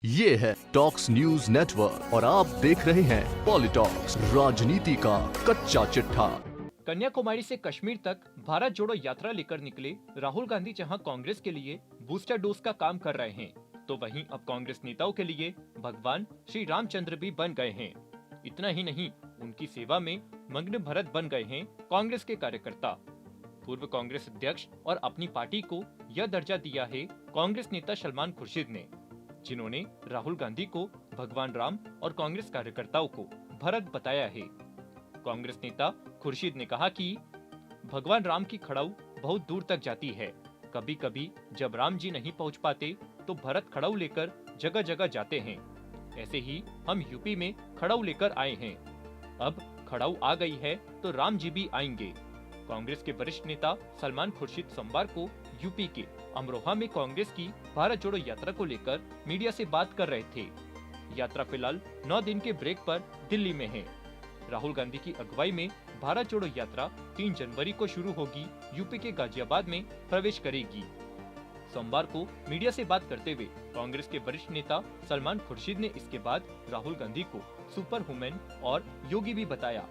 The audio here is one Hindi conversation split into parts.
ये है टॉक्स न्यूज नेटवर्क और आप देख रहे हैं पॉलिटॉक्स, राजनीति का कच्चा चिट्ठा। कन्याकुमारी से कश्मीर तक भारत जोड़ो यात्रा लेकर निकले राहुल गांधी जहां कांग्रेस के लिए बूस्टर डोज का काम कर रहे हैं, तो वहीं अब कांग्रेस नेताओं के लिए भगवान श्री रामचंद्र भी बन गए हैं। इतना ही नहीं, उनकी सेवा में मग्न भरत बन गए हैं कांग्रेस के कार्यकर्ता। पूर्व कांग्रेस अध्यक्ष और अपनी पार्टी को यह दर्जा दिया है कांग्रेस नेता सलमान खुर्शीद ने, जिन्होंने राहुल गांधी को भगवान राम और कांग्रेस कार्यकर्ताओं को भरत बताया है। कांग्रेस नेता खुर्शीद ने कहा कि भगवान राम की खड़ाऊ बहुत दूर तक जाती है। कभी कभी जब राम जी नहीं पहुंच पाते तो भरत खड़ाऊ लेकर जगह जगह जाते हैं। ऐसे ही हम यूपी में खड़ाऊ लेकर आए हैं। अब खड़ाऊ आ गई है तो राम जी भी आएंगे। कांग्रेस के वरिष्ठ नेता सलमान खुर्शीद सोमवार को यूपी के अमरोहा में कांग्रेस की भारत जोड़ो यात्रा को लेकर मीडिया से बात कर रहे थे। यात्रा फिलहाल 9 दिन के ब्रेक पर दिल्ली में है। राहुल गांधी की अगुवाई में भारत जोड़ो यात्रा 3 जनवरी को शुरू होगी, यूपी के गाजियाबाद में प्रवेश करेगी। सोमवार को मीडिया से बात करते हुए कांग्रेस के वरिष्ठ नेता सलमान खुर्शीद ने इसके बाद राहुल गांधी को सुपर वुमेन और योगी भी बताया।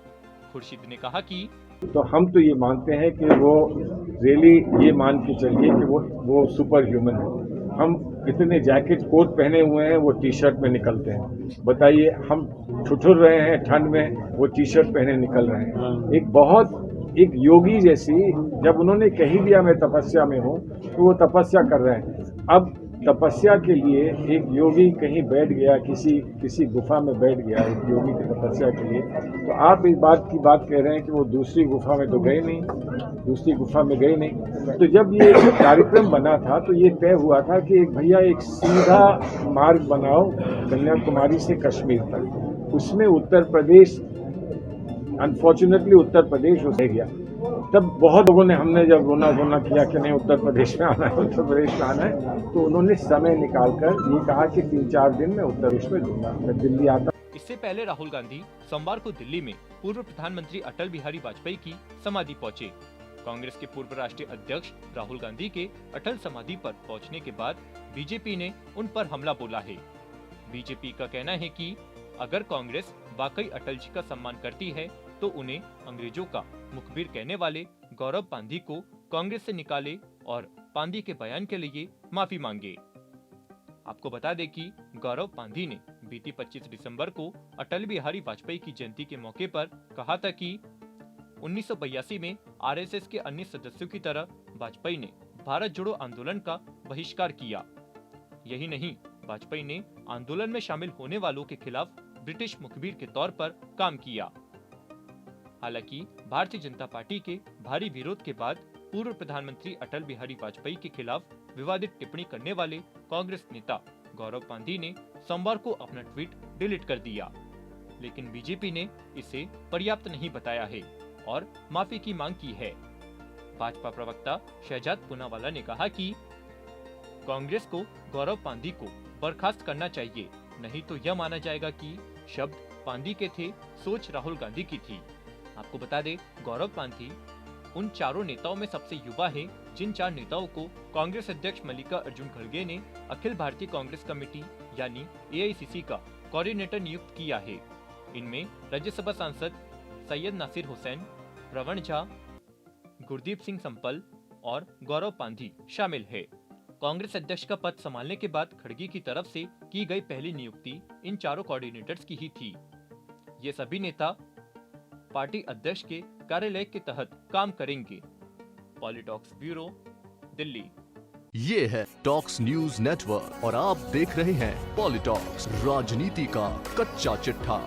खुर्शीद ने कहा कि तो हम तो ये मानते हैं कि वो रियली ये मान के चलिए कि वो सुपर ह्यूमन है। हम इतने जैकेट कोट पहने हुए हैं, वो टी शर्ट में निकलते हैं। बताइए, हम ठुठुर रहे हैं ठंड में, वो टी शर्ट पहने निकल रहे हैं। एक योगी जैसी, जब उन्होंने कही दिया मैं तपस्या में हूँ, तो वो तपस्या कर रहे हैं। अब तपस्या के लिए एक योगी कहीं बैठ गया, किसी गुफा में बैठ गया एक योगी की तपस्या के लिए, तो आप इस बात की बात कह रहे हैं कि वो दूसरी गुफा में तो गए नहीं, दूसरी गुफा में गए नहीं। तो जब ये कार्यक्रम बना था तो ये तय हुआ था कि एक भैया एक सीधा मार्ग बनाओ कन्याकुमारी से कश्मीर तक। उसमें उत्तर प्रदेश, अनफॉर्चुनेटली उत्तर प्रदेश रह गया। तब बहुत लोगों ने, हमने जब रोना किया कि नहीं उत्तर प्रदेश में आना है, उत्तर प्रदेश में आना है, तो उन्होंने समय निकालकर ये कहा कि 3-4 दिन में उत्तर प्रदेश में दूंगा, मैं दिल्ली आता। इससे पहले राहुल गांधी सोमवार को दिल्ली में पूर्व प्रधानमंत्री अटल बिहारी वाजपेयी की समाधि पहुंचे। कांग्रेस के पूर्व राष्ट्रीय अध्यक्ष राहुल गांधी के अटल समाधि पर पहुंचने के बाद बीजेपी ने उन पर हमला बोला है। बीजेपी का कहना है कि अगर कांग्रेस वाकई अटल जी का सम्मान करती है तो उन्हें अंग्रेजों का मुखबिर कहने वाले गौरव पांधी को कांग्रेस से निकाले और पांधी के बयान के लिए माफी मांगे। आपको बता दें कि गौरव पांधी ने बीती 25 दिसंबर को अटल बिहारी वाजपेयी की जयंती के मौके पर कहा था कि 1982 में आरएसएस के अन्य सदस्यों की तरह वाजपेयी ने भारत जोड़ो आंदोलन का बहिष्कार किया। यही नहीं, वाजपेयी ने आंदोलन में शामिल होने वालों के खिलाफ ब्रिटिश मुखबिर के तौर पर काम किया। हालांकि भारतीय जनता पार्टी के भारी विरोध के बाद पूर्व प्रधानमंत्री अटल बिहारी वाजपेयी के खिलाफ विवादित टिप्पणी करने वाले कांग्रेस नेता गौरव पांधी ने सोमवार को अपना ट्वीट डिलीट कर दिया, लेकिन बीजेपी ने इसे पर्याप्त नहीं बताया है और माफी की मांग की है। भाजपा प्रवक्ता शहजाद पूनावाला ने कहा कि कांग्रेस को गौरव पांधी को बर्खास्त करना चाहिए, नहीं तो यह माना जाएगा कि शब्द पांधी के थे, सोच राहुल गांधी की थी। आपको बता दें, गौरव पांधी उन चारों नेताओं में सबसे युवा है जिन 4 नेताओं को कांग्रेस अध्यक्ष मल्लिका अर्जुन खड़गे ने अखिल भारतीय कांग्रेस कमेटी यानी एआईसीसी का कोऑर्डिनेटर नियुक्त किया है। इनमें राज्यसभा सांसद सैयद नासिर हुसैन, प्रवण झा, गुरदीप सिंह संपल और गौरव पांधी शामिल है। कांग्रेस अध्यक्ष का पद संभालने के बाद खड़गे की तरफ से की गई पहली नियुक्ति इन चारों कोऑर्डिनेटर्स की ही थी। ये सभी नेता पार्टी अध्यक्ष के कार्यालय के तहत काम करेंगे। पॉलिटॉक्स ब्यूरो, दिल्ली। ये है टॉक्स न्यूज नेटवर्क और आप देख रहे हैं पॉलिटॉक्स, राजनीति का कच्चा चिट्ठा।